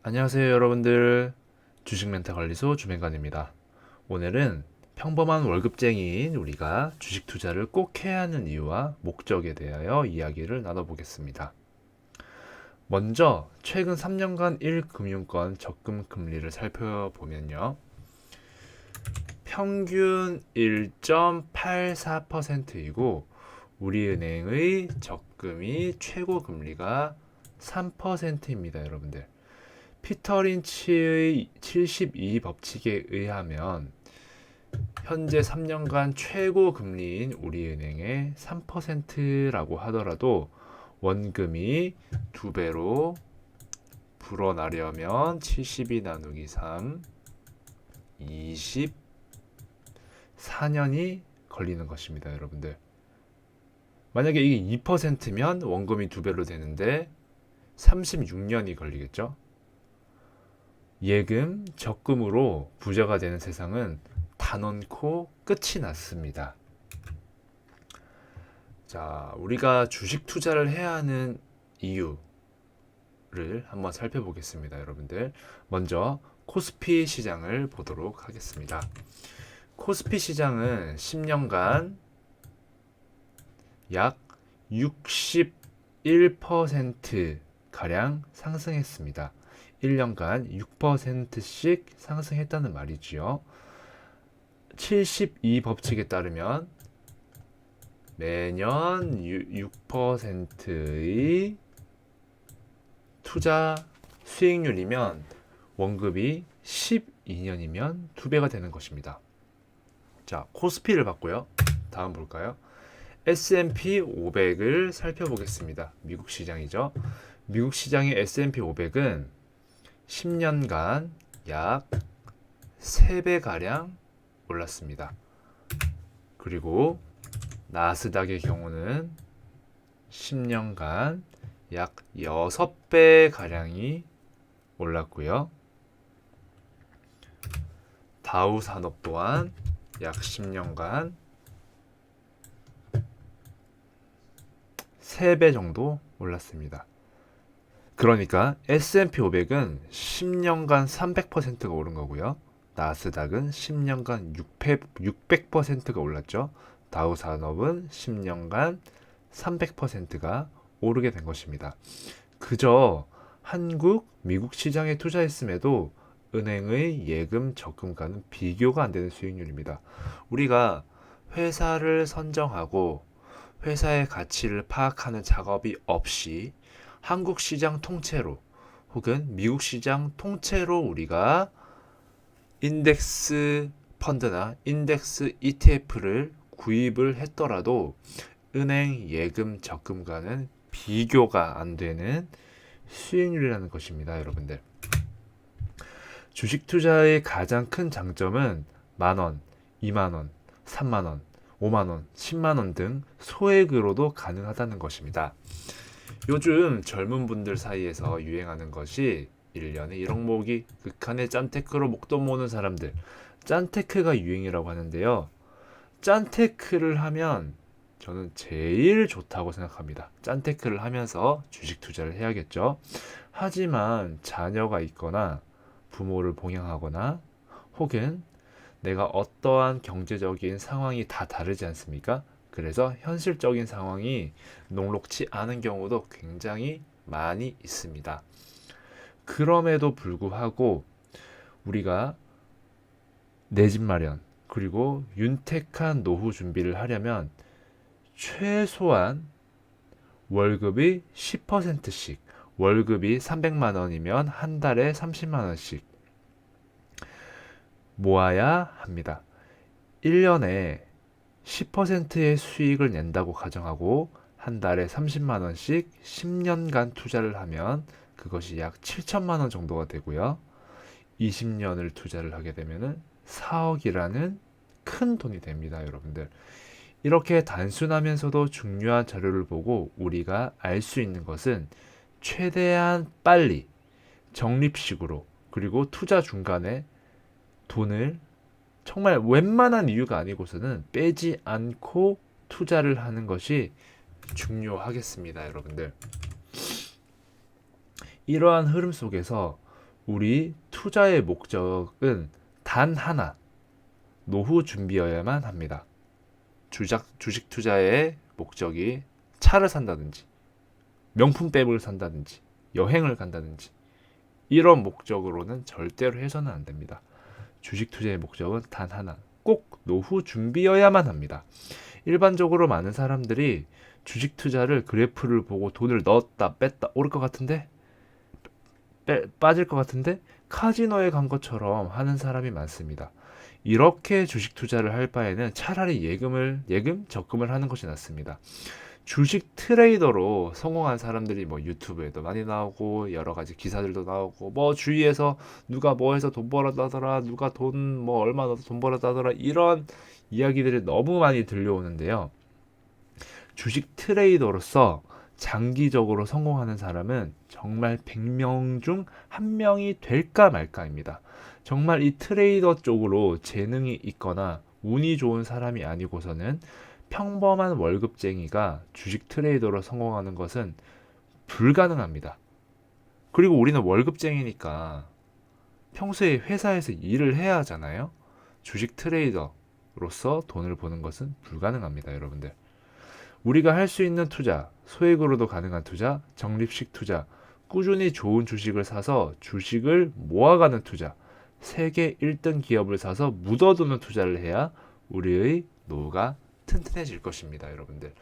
안녕하세요 여러분들, 주식멘탈관리소 주맹관입니다. 오늘은 평범한 월급쟁이인 우리가 주식 투자를 꼭 해야 하는 이유와 목적에 대하여 이야기를 나눠보겠습니다. 먼저 최근 3년간 1금융권 적금 금리를 살펴보면요, 평균 1.84%이고 우리은행의 적금이 최고 금리가 3%입니다 여러분들. 피터 린치의 72법칙에 의하면 현재 3년간 최고 금리인 우리은행의 3%라고 하더라도 원금이 2배로 불어나려면 72 나누기 3, 24년이 걸리는 것입니다 여러분들. 만약에 이게 2%면 원금이 2배로 되는데 36년이 걸리겠죠. 예금, 적금으로 부자가 되는 세상은 단언코 끝이 났습니다. 자, 우리가 주식 투자를 해야 하는 이유를 한번 살펴보겠습니다, 여러분들. 먼저 코스피 시장을 보도록 하겠습니다. 코스피 시장은 10년간 약 61% 가량 상승했습니다. 1년간 6%씩 상승했다는 말이지요. 72법칙에 따르면 매년 6%의 투자 수익률이면 원금이 12년이면 2배가 되는 것입니다. 자, 코스피를 봤고요. 다음 볼까요? S&P 500을 살펴보겠습니다. 미국 시장이죠. 미국 시장의 S&P 500은 10년간 약 3배가량 올랐습니다. 그리고 나스닥의 경우는 10년간 약 6배가량이 올랐고요. 다우 산업 또한 약 10년간 3배 정도 올랐습니다. 그러니까 S&P 500은 10년간 300%가 오른 거고요. 나스닥은 10년간 600%가 올랐죠. 다우 산업은 10년간 300%가 오르게 된 것입니다. 그저 한국, 미국 시장에 투자했음에도 은행의 예금, 적금과는 비교가 안 되는 수익률입니다. 우리가 회사를 선정하고 회사의 가치를 파악하는 작업이 없이 한국 시장 통째로 혹은 미국 시장 통째로 우리가 인덱스 펀드나 인덱스 ETF를 구입을 했더라도 은행 예금 적금과는 비교가 안 되는 수익률이라는 것입니다 여러분들. 주식 투자의 가장 큰 장점은 만원, 2만원, 3만원, 5만원, 10만원 등 소액으로도 가능하다는 것입니다. 요즘 젊은 분들 사이에서 유행하는 것이 1년에 1억 모으기, 극한의 짠테크로 목돈 모으는 사람들, 짠테크가 유행이라고 하는데요. 짠테크를 하면 저는 제일 좋다고 생각합니다. 짠테크를 하면서 주식 투자를 해야겠죠. 하지만 자녀가 있거나 부모를 봉양하거나 혹은 내가 어떠한 경제적인 상황이 다 다르지 않습니까? 그래서 현실적인 상황이 녹록치 않은 경우도 굉장히 많이 있습니다. 그럼에도 불구하고 우리가 내 집 마련 그리고 윤택한 노후 준비를 하려면 최소한 월급이 10%씩, 월급이 300만 원이면 한 달에 30만 원씩 모아야 합니다. 1년에 10%의 수익을 낸다고 가정하고 한 달에 30만 원씩 10년간 투자를 하면 그것이 약 7천만 원 정도가 되고요. 20년을 투자를 하게 되면 4억이라는 큰 돈이 됩니다, 여러분들. 이렇게 단순하면서도 중요한 자료를 보고 우리가 알 수 있는 것은 최대한 빨리 적립식으로 그리고 투자 중간에 돈을 정말 웬만한 이유가 아니고서는 빼지 않고 투자를 하는 것이 중요하겠습니다, 여러분들. 이러한 흐름 속에서 우리 투자의 목적은 단 하나, 노후 준비여야만 합니다. 주식 투자의 목적이 차를 산다든지, 명품백을 산다든지, 여행을 간다든지, 이런 목적으로는 절대로 해서는 안 됩니다. 주식 투자의 목적은 단 하나, 꼭 노후 준비여야만 합니다. 일반적으로 많은 사람들이 주식 투자를 그래프를 보고 돈을 넣었다 뺐다 오를 것 같은데 빠질 것 같은데 카지노에 간 것처럼 하는 사람이 많습니다. 이렇게 주식 투자를 할 바에는 차라리 적금을 하는 것이 낫습니다. 주식 트레이더로 성공한 사람들이 뭐 유튜브에도 많이 나오고 여러 가지 기사들도 나오고 뭐 주위에서 누가 뭐 해서 돈 벌었다더라, 누가 돈 뭐 얼마 넣어서 돈 벌었다더라, 이런 이야기들이 너무 많이 들려오는데요. 주식 트레이더로서 장기적으로 성공하는 사람은 정말 100명 중 1명이 될까 말까입니다. 정말 이 트레이더 쪽으로 재능이 있거나 운이 좋은 사람이 아니고서는 평범한 월급쟁이가 주식 트레이더로 성공하는 것은 불가능합니다. 그리고 우리는 월급쟁이니까 평소에 회사에서 일을 해야 하잖아요. 주식 트레이더로서 돈을 버는 것은 불가능합니다, 여러분들. 우리가 할 수 있는 투자, 소액으로도 가능한 투자, 적립식 투자, 꾸준히 좋은 주식을 사서 주식을 모아가는 투자, 세계 1등 기업을 사서 묻어두는 투자를 해야 우리의 노후가 튼튼해질 것입니다, 여러분들.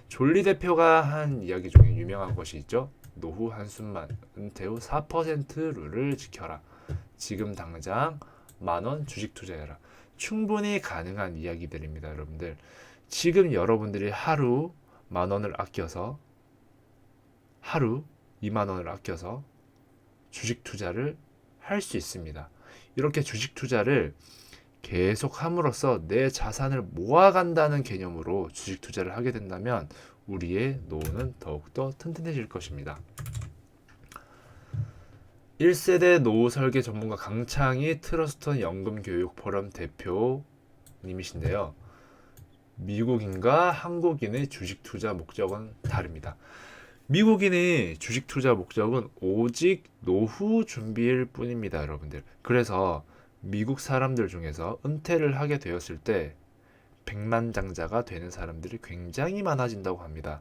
졸리 대표가 한 이야기 중에 유명한 것이 있죠. 노후 한숨만, 은퇴 후 4% 룰을 지켜라. 지금 당장 10,000원 주식 투자해라. 충분히 가능한 이야기들입니다, 여러분들. 지금 여러분들이 하루 10,000원을 아껴서 하루 20,000원을 아껴서 주식 투자를 할 수 있습니다. 이렇게 주식 투자를 계속 함으로써 내 자산을 모아간다는 개념으로 주식 투자를 하게 된다면 우리의 노후는 더욱더 튼튼해질 것입니다. 1세대 노후 설계 전문가 강창희 트러스턴 연금교육 포럼 대표님이신데요. 미국인과 한국인의 주식 투자 목적은 다릅니다. 미국인의 주식 투자 목적은 오직 노후 준비일 뿐입니다, 여러분들. 그래서 미국 사람들 중에서 은퇴를 하게 되었을 때 백만장자가 되는 사람들이 굉장히 많아진다고 합니다.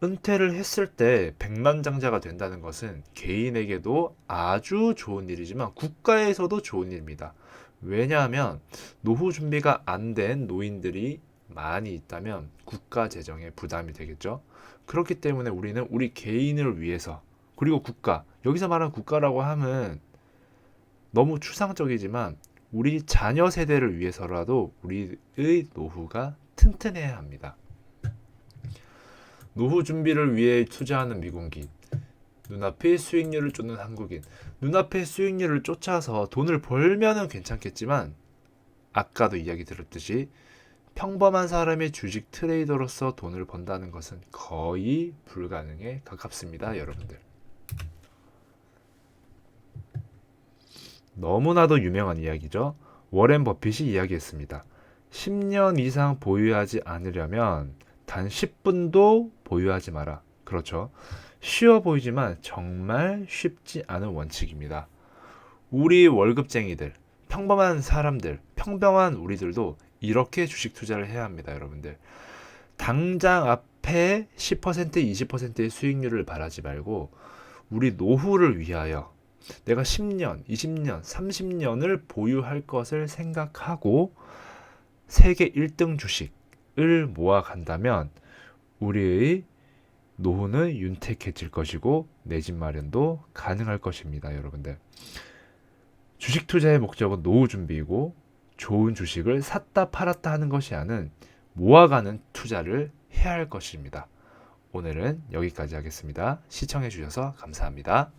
은퇴를 했을 때 백만장자가 된다는 것은 개인에게도 아주 좋은 일이지만 국가에서도 좋은 일입니다. 왜냐하면 노후 준비가 안 된 노인들이 많이 있다면 국가 재정에 부담이 되겠죠. 그렇기 때문에 우리는 우리 개인을 위해서, 그리고 국가, 여기서 말하는 국가라고 하면 너무 추상적이지만 우리 자녀 세대를 위해서라도 우리의 노후가 튼튼해야 합니다. 노후 준비를 위해 투자하는 미국인, 눈앞의 수익률을 쫓는 한국인. 눈앞의 수익률을 쫓아서 돈을 벌면은 괜찮겠지만 아까도 이야기 들었듯이 평범한 사람의 주식 트레이더로서 돈을 번다는 것은 거의 불가능에 가깝습니다, 여러분들. 너무나도 유명한 이야기죠. 워렌 버핏이 이야기했습니다. 10년 이상 보유하지 않으려면 단 10분도 보유하지 마라. 그렇죠. 쉬워 보이지만 정말 쉽지 않은 원칙입니다. 우리 월급쟁이들, 평범한 사람들, 평범한 우리들도 이렇게 주식 투자를 해야 합니다, 여러분들. 당장 앞에 10%, 20%의 수익률을 바라지 말고 우리 노후를 위하여 내가 10년, 20년, 30년을 보유할 것을 생각하고 세계 1등 주식을 모아간다면 우리의 노후는 윤택해질 것이고 내 집 마련도 가능할 것입니다, 여러분들. 주식 투자의 목적은 노후 준비이고 좋은 주식을 샀다 팔았다 하는 것이 아닌 모아가는 투자를 해야 할 것입니다. 오늘은 여기까지 하겠습니다. 시청해 주셔서 감사합니다.